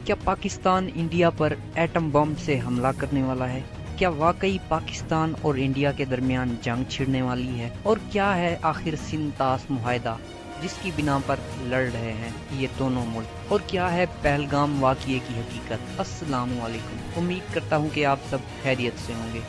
क्या पाकिस्तान इंडिया पर atom bomb से हमला करने वाला है? क्या वाकई पाकिस्तान और इंडिया के दरमियान जंग छिड़ने वाली है? और क्या है आखिर सिंध-तास मुआहदा जिसकी बिना पर लड़ रहे हैं ये दोनों मुल्क? और क्या है पहलगाम वाक़ये की हकीकत? अस्सलामु अलैकुम। उम्मीद करता हूँ कि आप सब खैरियत से होंगे।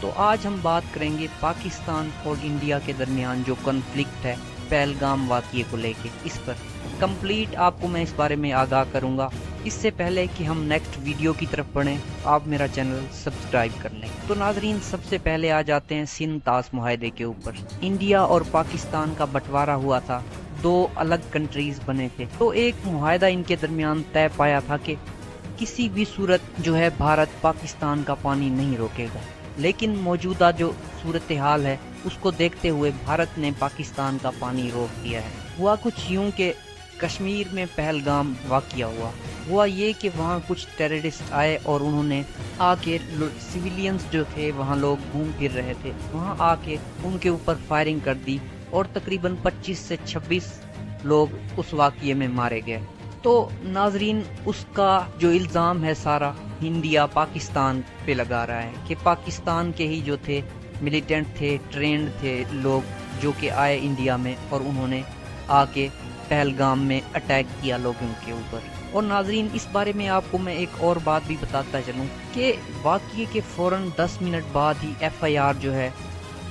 तो आज हम बात करेंगे पाकिस्तान और इंडिया के दरमियान जो कॉन्फ्लिक्ट है पहलगाम वाक़ये को लेके। इस पर कंप्लीट आपको मैं इस बारे में आगाह करूंगा। इससे पहले कि हम नेक्स्ट वीडियो की तरफ बढ़ें, आप मेरा चैनल सब्सक्राइब कर लें। तो नाजरीन, सबसे पहले आ जाते हैं सिंध-तास मुआहदे के ऊपर। इंडिया और पाकिस्तान का बंटवारा हुआ था, दो अलग कंट्रीज बने थे। तो एक मुआहदा इनके दरमियान तय पाया था कि किसी भी सूरत जो है भारत पाकिस्तान का पानी नहीं रोकेगा। लेकिन मौजूदा जो सूरत हाल है उसको देखते हुए भारत ने पाकिस्तान का पानी रोक दिया है। हुआ कुछ यूं कि कश्मीर में पहलगाम वाक़या हुआ ये कि वहाँ कुछ टेररिस्ट आए और उन्होंने आके सिविलियंस जो थे, वहाँ लोग घूम फिर रहे थे, वहाँ आके उनके ऊपर फायरिंग कर दी और तकरीबन 25 से 26 लोग उस वाक़ये में मारे गए। तो नाजरीन, उसका जो इल्ज़ाम है सारा इंडिया पाकिस्तान पे लगा रहा है कि पाकिस्तान के ही जो थे मिलिटेंट थे, ट्रेंड थे लोग जो कि आए इंडिया में और उन्होंने आके पहलगाम में अटैक किया लोगों के ऊपर। और नाजरीन, इस बारे में आपको मैं एक और बात भी बताता चलूं कि वाक़ये के फ़ौरन 10 मिनट बाद ही FIR जो है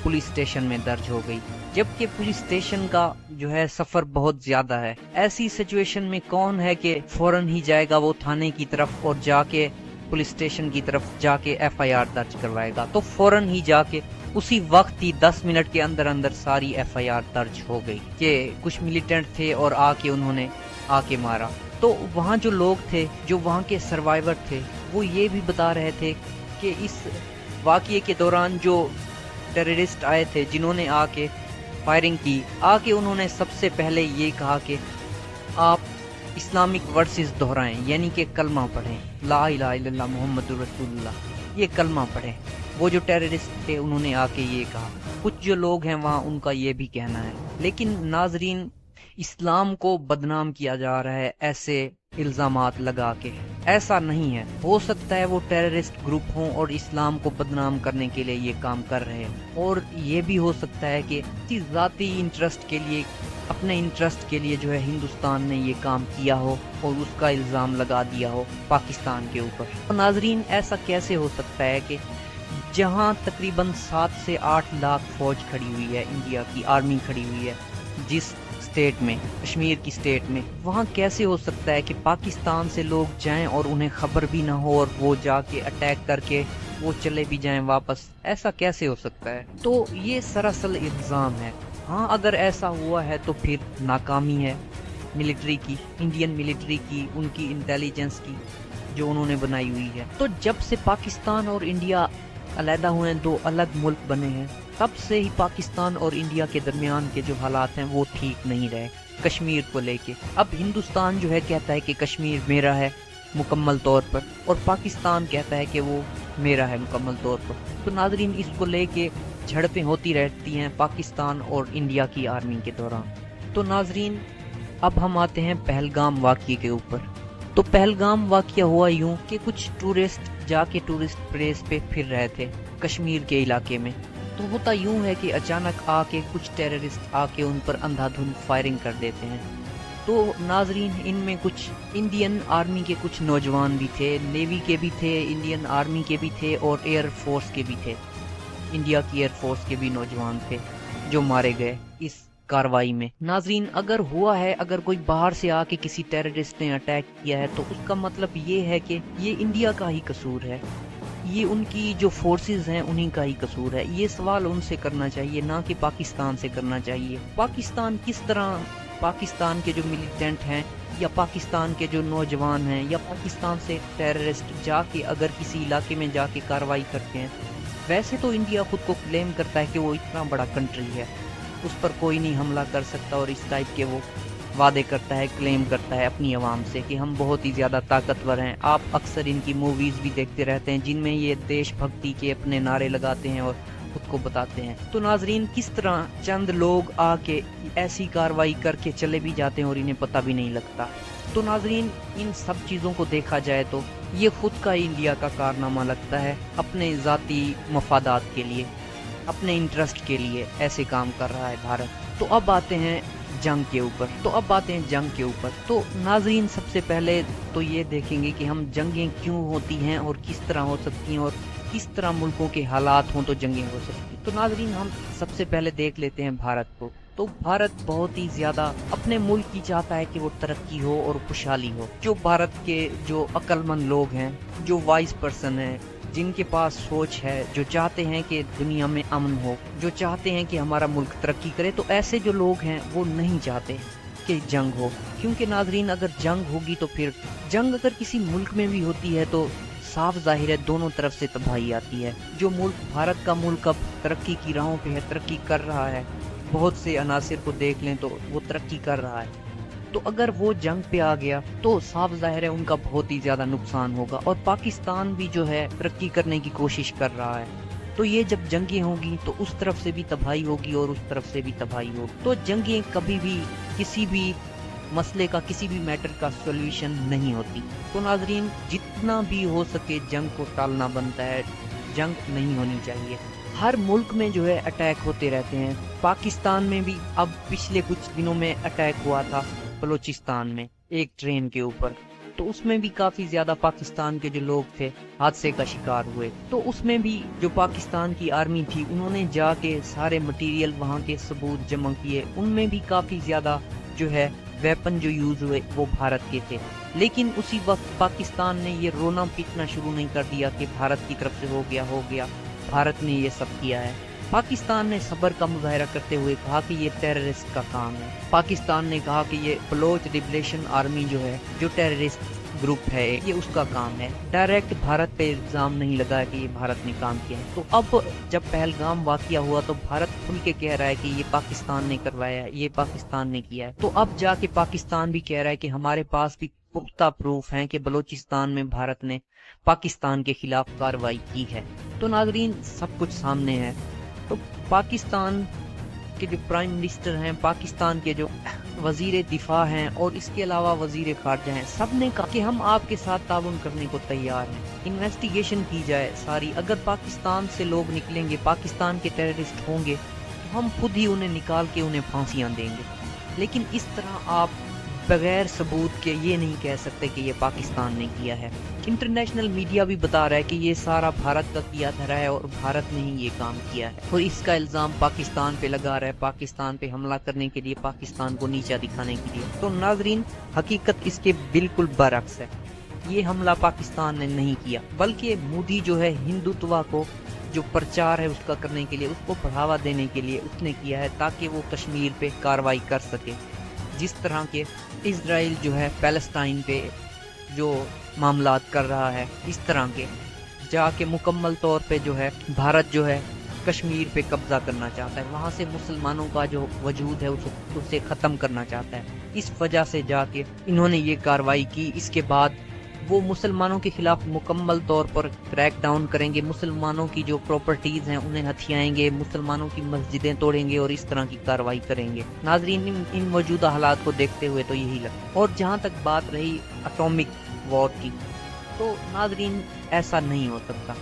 पुलिस स्टेशन में दर्ज हो गई, जबकि पुलिस स्टेशन का जो है सफर बहुत ज्यादा है। ऐसी सिचुएशन में कौन है कि फौरन ही जाएगा वो थाने की तरफ और जाके पुलिस स्टेशन की तरफ जाके FIR दर्ज करवाएगा? तो फौरन ही जाके उसी वक्त ही 10 मिनट के अंदर अंदर सारी FIR दर्ज हो गई कि कुछ मिलिटेंट थे और आके उन्होंने आके मारा। तो वहाँ जो लोग थे, जो वहाँ के सर्वाइवर थे, वो ये भी बता रहे थे कि इस वाक़ये के दौरान जो टेररिस्ट आए थे जिन्होंने आके फायरिंग की, आके उन्होंने सबसे पहले ये कहा कि आप इस्लामिक वर्सेस दोहराएं, यानी कि कलमा पढ़ें, ला इलाहा इल्लल्लाह मुहम्मदुर रसूलुल्लाह, ये कलमा पढ़ें। वो जो टेररिस्ट थे उन्होंने आके ये कहा। कुछ जो लोग हैं वहाँ उनका ये भी कहना है। लेकिन नाजरीन, इस्लाम को बदनाम किया जा रहा है ऐसे इल्जामात लगा के। ऐसा नहीं है। हो सकता है वो टेररिस्ट ग्रुप हों और इस्लाम को बदनाम करने के लिए ये काम कर रहे हैं, और ये भी हो सकता है कि किसी ज़ाती इंटरेस्ट के लिए, अपने इंटरेस्ट के लिए जो है हिंदुस्तान ने ये काम किया हो और उसका इल्ज़ाम लगा दिया हो पाकिस्तान के ऊपर। तो नाजरीन, ऐसा कैसे हो सकता है कि जहां तकरीबन 7 से 8 लाख फौज खड़ी हुई है, इंडिया की आर्मी खड़ी हुई है जिस स्टेट में, कश्मीर की स्टेट में, वहाँ कैसे हो सकता है कि पाकिस्तान से लोग जाएं और उन्हें खबर भी ना हो और वो जाके अटैक करके वो चले भी जाएं वापस? ऐसा कैसे हो सकता है? तो ये सरासर इल्ज़ाम है। हाँ, अगर ऐसा हुआ है तो फिर नाकामी है मिलिट्री की, इंडियन मिलिट्री की, उनकी इंटेलिजेंस की जो उन्होंने बनाई हुई है। तो जब से पाकिस्तान और इंडिया अलहदा हुए हैं, दो अलग मुल्क बने हैं, तब से ही पाकिस्तान और इंडिया के दरमियान के जो हालात हैं वो ठीक नहीं रहे कश्मीर को लेके। अब हिंदुस्तान जो है कहता है कि कश्मीर मेरा है मुकम्मल तौर पर, और पाकिस्तान कहता है कि वो मेरा है मुकम्मल तौर पर। तो नाजरीन, इसको लेके झड़पें होती रहती हैं पाकिस्तान और इंडिया की आर्मी के दौरान। तो नाजरीन, अब हम आते हैं पहलगाम वाक़ये के ऊपर। तो पहलगाम वाक़या हुआ यूं कि कुछ टूरिस्ट जाके टूरिस्ट प्लेस पे फिर रहे थे कश्मीर के इलाके में। तो होता यूं है कि अचानक आके कुछ टेररिस्ट आके उन पर अंधाधुंध फायरिंग कर देते हैं। तो नाजरीन, इनमें कुछ इंडियन आर्मी के कुछ नौजवान भी थे, नेवी के भी थे, इंडियन आर्मी के भी थे और एयर फोर्स के भी थे। इंडिया की एयर फोर्स के भी नौजवान थे जो मारे गए इस कार्रवाई में। नाजरीन, अगर हुआ है, अगर कोई बाहर से आके किसी टेररिस्ट ने अटैक किया है तो उसका मतलब ये है कि ये इंडिया का ही कसूर है, ये उनकी जो फोर्सेस हैं उन्हीं का ही कसूर है। ये सवाल उनसे करना चाहिए, ना कि पाकिस्तान से करना चाहिए। पाकिस्तान किस तरह, पाकिस्तान के जो मिलिटेंट हैं या पाकिस्तान के जो नौजवान हैं या पाकिस्तान से टेररिस्ट जाके अगर किसी इलाके में जाके कार्रवाई करते हैं, वैसे तो इंडिया खुद को क्लेम करता है कि वो इतना बड़ा कंट्री है, उस पर कोई नहीं हमला कर सकता, और इस टाइप के वो वादे करता है, क्लेम करता है अपनी आवाम से कि हम बहुत ही ज़्यादा ताकतवर हैं। आप अक्सर इनकी मूवीज़ भी देखते रहते हैं जिनमें ये देशभक्ति के अपने नारे लगाते हैं और खुद को बताते हैं। तो नाजरीन, किस तरह चंद लोग आके ऐसी कार्रवाई करके चले भी जाते हैं और इन्हें पता भी नहीं लगता। तो नाजरीन, इन सब चीज़ों को देखा जाए तो ये खुद का इंडिया का कारनामा लगता है, अपने ज़ाती मफादात के लिए, अपने इंटरेस्ट के लिए ऐसे काम कर रहा है भारत। तो अब आते हैं जंग के ऊपर। तो नाजरीन, सबसे पहले तो ये देखेंगे कि हम जंगें क्यों होती हैं और किस तरह हो सकती हैं, और किस तरह मुल्कों के हालात हों तो जंगें हो सकती हैं। तो नाजरीन, हम सबसे पहले देख लेते हैं भारत को। तो भारत बहुत ही ज्यादा अपने मुल्क की चाहता है कि वो तरक्की हो और खुशहाली हो। जो भारत के जो अक्लमंद लोग हैं, जो वाइज पर्सन हैं, जिनके पास सोच है, जो चाहते हैं कि दुनिया में अमन हो, जो चाहते हैं कि हमारा मुल्क तरक्की करे, तो ऐसे जो लोग हैं वो नहीं चाहते कि जंग हो। क्योंकि नाजरीन, अगर जंग होगी तो फिर जंग अगर किसी मुल्क में भी होती है तो साफ जाहिर है दोनों तरफ से तबाही आती है। जो मुल्क, भारत का मुल्क अब तरक्की की राहों पे है, तरक्की कर रहा है, बहुत से अनासिर को देख लें तो वो तरक्की कर रहा है, तो अगर वो जंग पे आ गया तो साफ जाहिर है उनका बहुत ही ज्यादा नुकसान होगा। और पाकिस्तान भी जो है तरक्की करने की कोशिश कर रहा है, तो ये जब जंगें होगी तो उस तरफ से भी तबाही होगी और उस तरफ से भी तबाही होगी। तो जंगें कभी भी किसी भी मसले का, किसी भी मैटर का सॉल्यूशन नहीं होती। तो नाजरीन, जितना भी हो सके जंग को टालना बनता है, जंग नहीं होनी चाहिए। हर मुल्क में जो है अटैक होते रहते हैं, पाकिस्तान में भी अब पिछले कुछ दिनों में अटैक हुआ था बलूचिस्तान में एक ट्रेन के ऊपर, तो उसमें भी काफी ज्यादा पाकिस्तान के जो लोग थे हादसे का शिकार हुए। तो उसमें भी जो पाकिस्तान की आर्मी थी, उन्होंने जाके सारे मटेरियल वहाँ के सबूत जमा किए, उनमें भी काफी ज्यादा जो है वेपन जो यूज हुए वो भारत के थे। लेकिन उसी वक्त पाकिस्तान ने ये रोना पीटना शुरू नहीं कर दिया कि भारत की तरफ से हो गया, भारत ने ये सब किया है। पाकिस्तान ने सब्र का मुजाहरा करते हुए कहा कि ये टेररिस्ट का काम है। पाकिस्तान ने कहा कि ये बलोच लिबरेशन आर्मी जो है, जो टेररिस्ट ग्रुप है, ये उसका काम है। डायरेक्ट भारत पे इल्जाम नहीं लगाया कि ये भारत ने काम किया है। तो अब जब पहलगाम वाकया हुआ तो भारत खुल के कह रहा है कि ये पाकिस्तान ने करवाया है, ये पाकिस्तान ने किया है। तो अब जाके पाकिस्तान भी कह रहा है कि हमारे पास भी पुख्ता प्रूफ हैं कि बलूचिस्तान में भारत ने पाकिस्तान के खिलाफ कार्रवाई की है। तो नाजरीन, सब कुछ सामने है। तो पाकिस्तान के जो प्राइम मिनिस्टर हैं, पाकिस्तान के जो वजीर दिफा हैं और इसके अलावा वजीर खारजा हैं, सब ने कहा कि हम आपके साथ ताउन करने को तैयार हैं। इन्वेस्टिगेशन की जाए सारी, अगर पाकिस्तान से लोग निकलेंगे, पाकिस्तान के टेररिस्ट होंगे, तो हम खुद ही उन्हें निकाल के उन्हें फांसियां देंगे। लेकिन इस तरह आप बगैर सबूत के ये नहीं कह सकते कि ये पाकिस्तान ने किया है। इंटरनेशनल मीडिया भी बता रहा है कि ये सारा भारत का किया धरा है और भारत ने ही ये काम किया है, और इसका इल्जाम पाकिस्तान पे लगा रहा है, पाकिस्तान पे हमला करने के लिए, पाकिस्तान को नीचा दिखाने के लिए। तो नाजरीन, हकीकत इसके बिल्कुल बरअक्स है। ये हमला पाकिस्तान ने नहीं किया, बल्कि मोदी जो है हिंदुत्व को जो प्रचार है उसका करने के लिए, उसको बढ़ावा देने के लिए उसने किया है, ताकि वो कश्मीर पे कार्रवाई कर सके। जिस तरह के इजराइल जो है पैलेस्टाइन पे जो मामलात कर रहा है, इस तरह के जाके मुकम्मल तौर पे जो है भारत जो है कश्मीर पे कब्जा करना चाहता है, वहाँ से मुसलमानों का जो वजूद है उसे ख़त्म करना चाहता है। इस वजह से जाके इन्होंने ये कार्रवाई की। इसके बाद वो मुसलमानों के खिलाफ मुकम्मल तौर पर क्रैक डाउन करेंगे, मुसलमानों की जो प्रॉपर्टीज हैं उन्हें हथियाएंगे, मुसलमानों की मस्जिदें तोड़ेंगे और इस तरह की कार्रवाई करेंगे। नाजरीन, इन मौजूदा हालात को देखते हुए तो यही लगता है। और जहाँ तक बात रही एटॉमिक वॉर की, तो नाजरीन ऐसा नहीं हो सकता।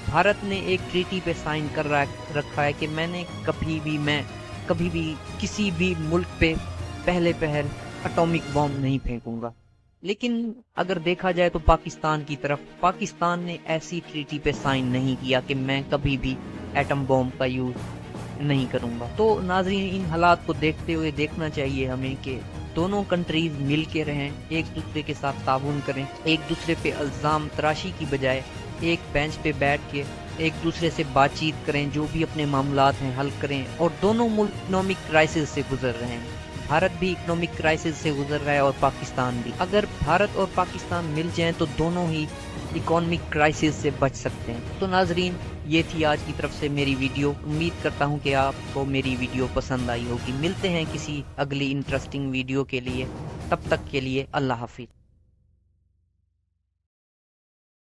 भारत ने एक ट्रीटी पे साइन कर रखा है कि मैं कभी भी किसी भी मुल्क पे पहले पहल एटॉमिक बॉम्ब नहीं फेंकूंगा। लेकिन अगर देखा जाए तो पाकिस्तान ने ऐसी ट्रीटी पे साइन नहीं किया कि मैं कभी भी एटम बॉम्ब का यूज नहीं करूंगा। तो नाजरीन, इन हालात को देखते हुए देखना चाहिए हमें कि दोनों कंट्रीज मिल के रहें, एक दूसरे के साथ ताउन करें, एक दूसरे पे इल्जाम तराशी की बजाय एक बेंच पे बैठ के एक दूसरे से बातचीत करें, जो भी अपने मामलात हैं हल करें। और दोनों मुल्क इकोनॉमिक क्राइसिस से गुजर रहे हैं, भारत भी इकोनॉमिक क्राइसिस से गुजर रहा है और पाकिस्तान भी। अगर भारत और पाकिस्तान मिल जाएं तो दोनों ही इकोनॉमिक क्राइसिस से बच सकते हैं। तो नाजरीन, ये थी आज की तरफ से मेरी वीडियो। उम्मीद करता हूँ कि आपको मेरी वीडियो पसंद आई होगी। मिलते हैं किसी अगली इंटरेस्टिंग वीडियो के लिए, तब तक के लिए अल्लाह हाफिज।